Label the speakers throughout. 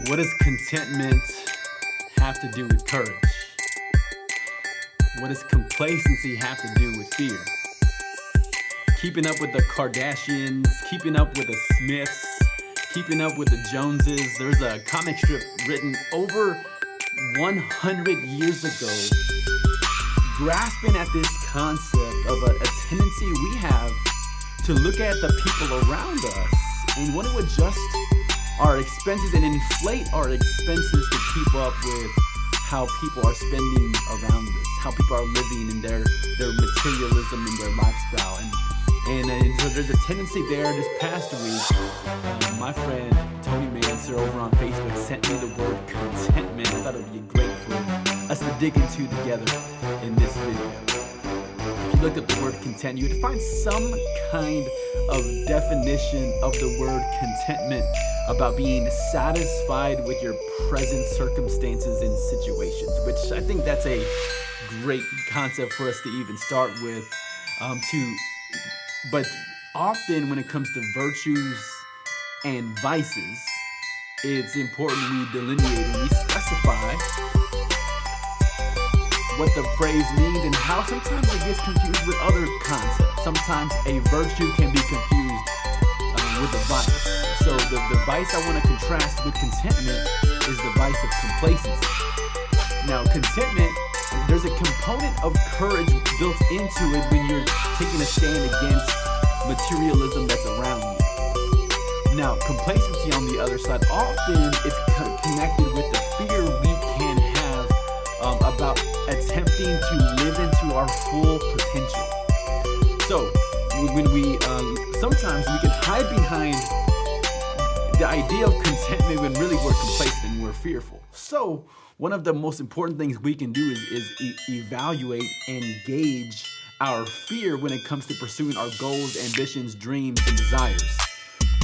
Speaker 1: What does contentment have to do with courage? What does complacency have to do with fear? Keeping up with the Kardashians, keeping up with the Smiths, keeping up with the Joneses. There's a comic strip written over 100 years ago, grasping at this concept of a tendency we have to look at the people around us and want to adjust our expenses and inflate our expenses to keep up with how people are spending around us, how people are living in their materialism and their lifestyle. And so there's a tendency there. This past week, my friend Tony Manser over on Facebook sent me the word contentment. I thought it would be great for us to dig into together in this video. If you looked up the word content, you would find some kind of definition of the word contentment about being satisfied with your present circumstances and situations, which I think that's a great concept for us to even start with. But often when it comes to virtues and vices, it's important we delineate and we specify what the phrase means and how sometimes it gets confused with other concepts. Sometimes a virtue can be confused with a vice. So the vice I want to contrast with contentment is the vice of complacency. Now, contentment, there's a component of courage built into it when you're taking a stand against materialism that's around you. Now, complacency on the other side, often it's connected with the fear we can have about attempting to live into our full potential. So, when we, sometimes we can hide behind the idea of contentment when really we're complacent and we're fearful. So, one of the most important things we can do is evaluate and gauge our fear when it comes to pursuing our goals, ambitions, dreams, and desires.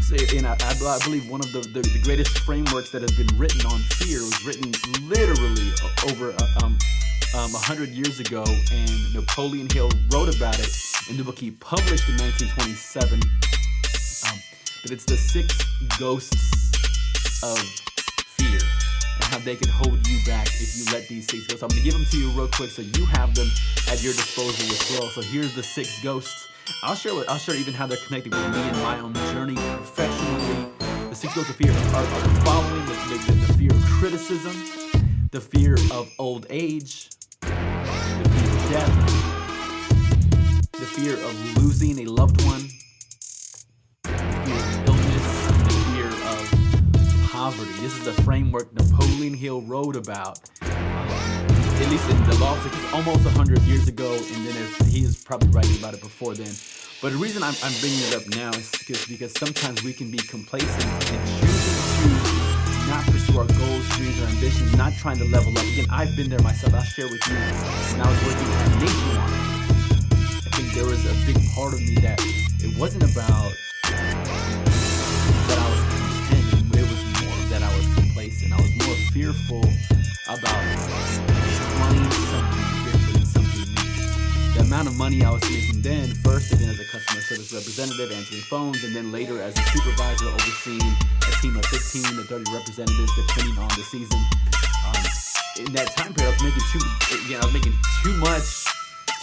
Speaker 1: So, and I believe one of the greatest frameworks that has been written on fear was written literally over 100 years ago, and Napoleon Hill wrote about it in the book he published in 1927. But it's the 6 ghosts of fear and how they can hold you back if you let these 6 go. So I'm gonna give them to you real quick so you have them at your disposal as well. So here's the 6 ghosts. I'll share even how they're connected with me and my own journey professionally. The 6 ghosts of fear are the following: the fear of criticism, the fear of old age, the fear of death, the fear of losing a loved one, poverty. This is the framework Napoleon Hill wrote about, at least in the law, almost 100 years ago, and then he is probably writing about it before then. But the reason I'm bringing it up now is because sometimes we can be complacent and choosing to not pursue our goals, dreams, or ambitions, not trying to level up. Again, I've been there myself. I'll share with you when I was working at Nationwide. I think there was a big part of me that it wasn't about that I was content, it was more that I was complacent. I was more fearful about trying something different, something new. The amount of money I was making then, first again as a customer service representative answering phones, and then later as a supervisor overseeing a team of 15 to 30 representatives depending on the season. In that time period, I was making too much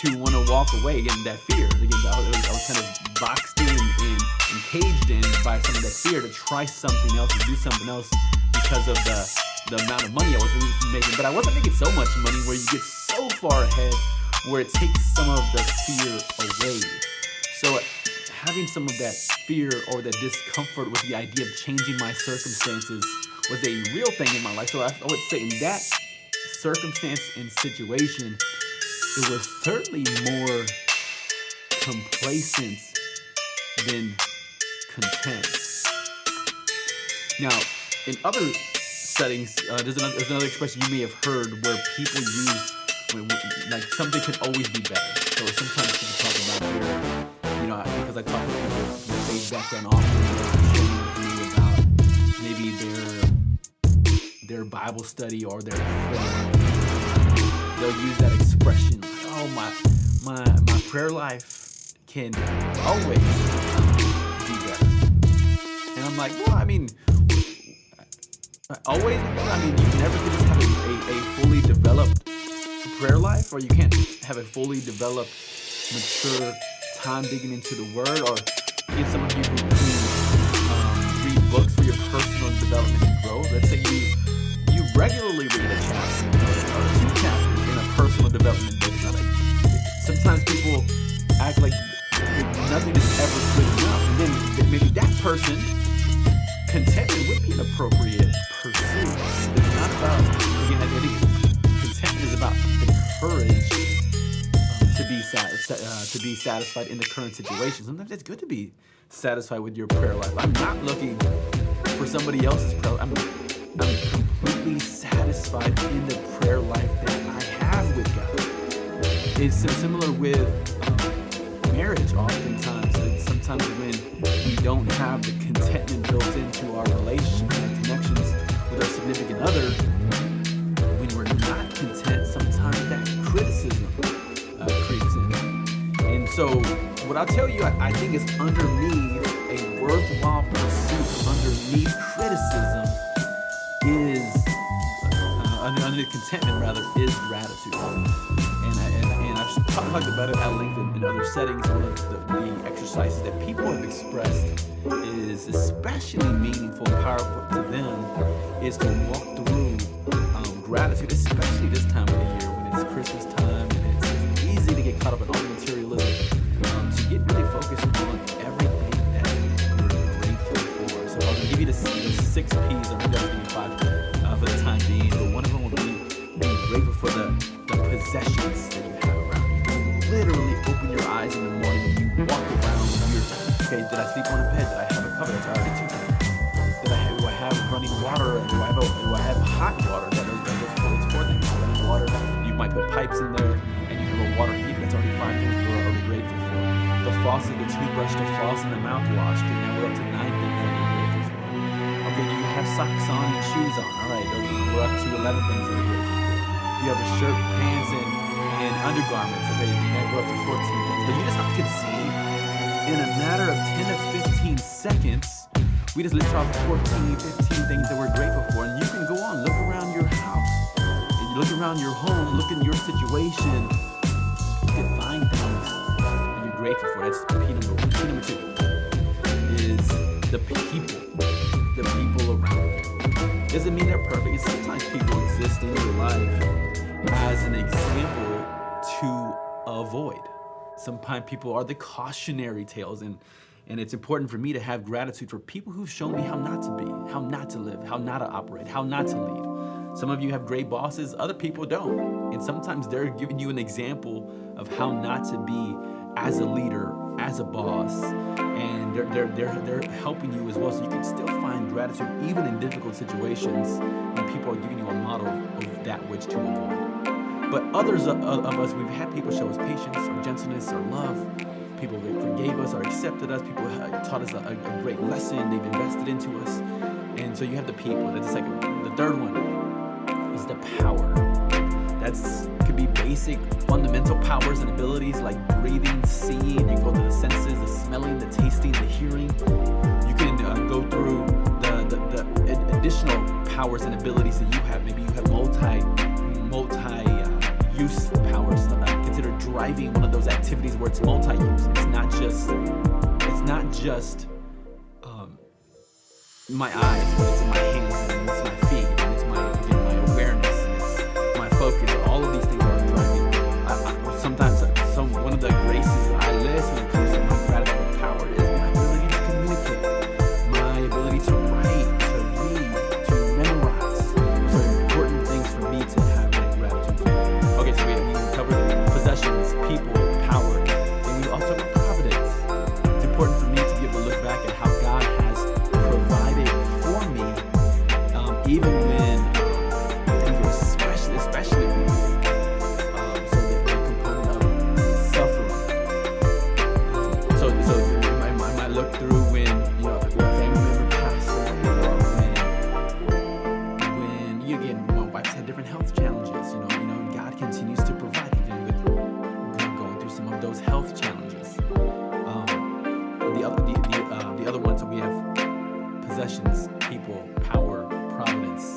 Speaker 1: to want to walk away. Again, that fear. Again, I was kind of boxed in and caged in by some of that fear to try something else, to do something else because of the amount of money I was making. But I wasn't making so much money where you get so far ahead where it takes some of the fear away. So having some of that fear or that discomfort with the idea of changing my circumstances was a real thing in my life. So I would say in that circumstance and situation, it was certainly more complacent than content. Now, in other settings, there's another expression you may have heard where people use like something could always be better. So sometimes people talk about here, because I talk with people with faith background often, they're sharing with me about maybe their Bible study or their prayer. They'll use that expression, my prayer life can always be better. And I'm like, well, I mean, Always, I mean, you can never just have a fully developed prayer life, or you can't have a fully developed, mature time digging into the Word, or get some of you who read books for your personal development and growth. Let's say you regularly read a chapter or two chapters in a personal development book. It's not like, sometimes people act like nothing is ever good enough, and then maybe that person, contentment would be an appropriate pursuit. It's not about, again, I think contentment is about the courage to be satisfied in the current situation. Sometimes it's good to be satisfied with your prayer life. I'm not looking for somebody else's prayer. I'm completely satisfied in the prayer life that I have with God. It's similar with marriage. Oftentimes, sometimes when we don't have the contentment built into our relationships and connections with our significant other, when we're not content, sometimes that criticism creeps in. And so what I'll tell you, I think is underneath a worthwhile pursuit, underneath criticism is, underneath contentment rather, is gratitude. And I've talked about it at length in other settings. One of the exercises that people have expressed is especially meaningful and powerful to them is to walk through gratitude, especially this time of the year when it's Christmas time and it's easy to get caught up in all materialism, to get really focused on everything that you're grateful for. So I'm going to give you the 6 P's, or maybe I'll give you 5 for the time being, but one of them will be being grateful for the possessions that you have around you. Literally open your eyes in the morning and you walk around and you're, okay, did I sleep on a bed? Did I have a cover? That's already 2 things. Do I have running water? Do I have hot water? It's 4 things. Running water, you might put pipes in there, and you have a water heater. That's already 5 things we're already grateful for. The faucet, the toothbrush, the floss, and the mouthwash. Okay, now we're up to 9 things that we're grateful for. Okay, do you have socks on and shoes on? All right, we're up to 11 things that we're grateful for. You have a shirt, pants, and undergarments. Okay, now we're up to 14 things. But you just have to see, in a matter of 10 to 15 seconds, we just list off 14, 15 things that we're grateful for. And you can go on, look around your house, and you look around your home, look in your situation. You can find things that you're grateful for. That's P number 1. P number 2 is the people around you. Doesn't mean they're perfect. It's sometimes people exist in your life as an example to avoid. Sometimes people are the cautionary tales, and it's important for me to have gratitude for people who've shown me how not to be, how not to live, how not to operate, how not to lead. Some of you have great bosses, other people don't. And sometimes they're giving you an example of how not to be as a leader, as a boss. And they're helping you as well. So you can still find gratitude even in difficult situations when people are giving you a model of that which to avoid. But others of us, we've had people show us patience or gentleness or love. People that forgave us or accepted us. People taught us a great lesson. They've invested into us. And so you have the people. That's the second one. The third one is the power. Could be basic, fundamental powers and abilities like breathing, seeing. You go through the senses, the smelling, the tasting, the hearing. You can go through the additional powers and abilities that you have. Maybe you have multi-use powers. Consider driving one of those activities where it's multi-use. It's not just my eyes, but it's my hands and it's my feet and it's my awareness and it's my focus. All of these things are driving. Sometimes one of the graces that I list when it comes to my gratitude power is my ability to communicate, my ability to write, to read, to memorize. Those are important things for me to have that gratitude for. Okay, so we covered possessions, people, power, and we also have providence. It's important for me to be able to look back at how God has provided for me, even when especially when so the component of suffering. So I might look through when a family member passed away, or when you again, my wife's had different health challenges. And God continues to provide even with going through some of those health challenges. The other ones, so we have possessions, people, power, providence,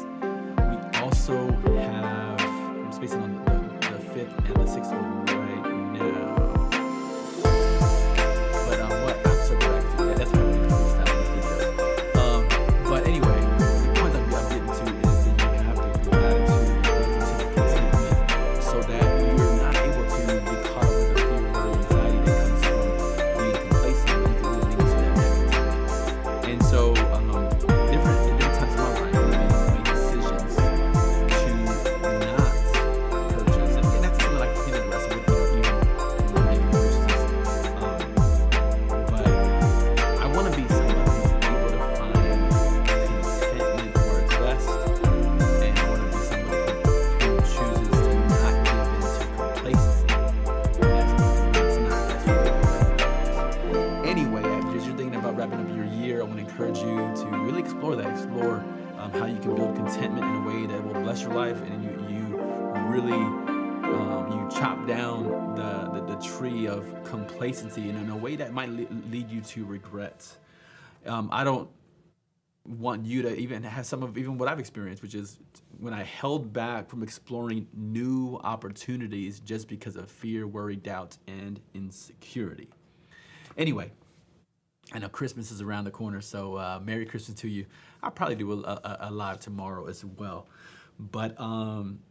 Speaker 1: And so, different times in my life, I made decisions to not purchase, and that's something that I continue to wrestle with, even making purchases. But I want to be somebody who's able to find contentment where it's best, and I want to be somebody who chooses to not give into complacency. That's not best for me. Anyway, as you're thinking about wrapping up your year, I want to encourage you to really explore that. Explore how you can build contentment in a way that will bless your life, and you really you chop down the tree of complacency in a way that might lead you to regret. I don't want you to even have some of even what I've experienced, which is when I held back from exploring new opportunities just because of fear, worry, doubt, and insecurity. Anyway, I know Christmas is around the corner, so Merry Christmas to you. I'll probably do a live tomorrow as well. But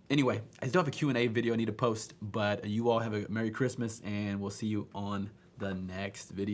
Speaker 1: anyway, I still have a Q&A video I need to post, but you all have a Merry Christmas, and we'll see you on the next video.